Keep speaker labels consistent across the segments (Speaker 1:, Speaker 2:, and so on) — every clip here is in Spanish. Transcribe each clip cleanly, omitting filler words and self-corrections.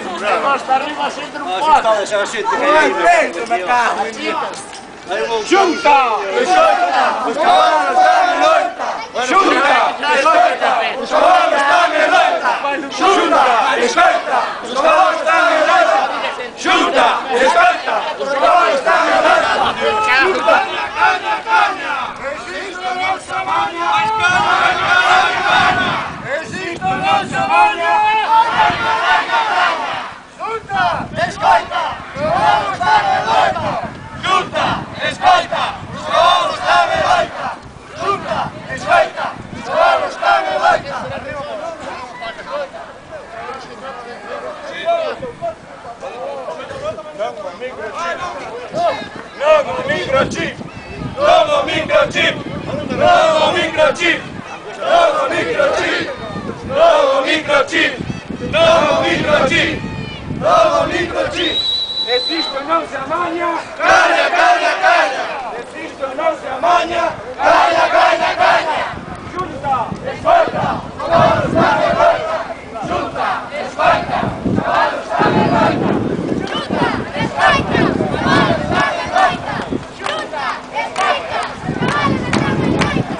Speaker 1: Hasta arriba siempre un pato.
Speaker 2: Xunta! Os cabalos están en loita! Xunta! Os cabalos están en loita! Xunta! Escolta! Os cabalos están en loita! Xunta! Escolta! Os cabalos están en loita! Xunta! Caña, caña! Resisto nosa maña! Caña, caña! Resisto nosa maña! Caña, caña, caña! Xunta! Escolta! Os cabalos están en loita! Xunta! Escolta! Os cabalos están en loita! Xunta! Escolta! Os cabalos están en loita! Novo microchip! Novo microchip! Novo microchip! Novo microchip! Novo microchip! Novo microchip! Novo microchip! Existo non se amaña! Caña, caña, caña! Existo non se amaña! Caña, caña, caña! Xunta! Escolta! Os cabalos están en loita! Xunta! Escolta! Os cabalos están en loita!
Speaker 3: Xunta! Escolta! Os cabalos están en loita! Xunta! Escolta! Os cabalos están en loita!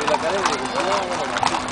Speaker 4: La cadena de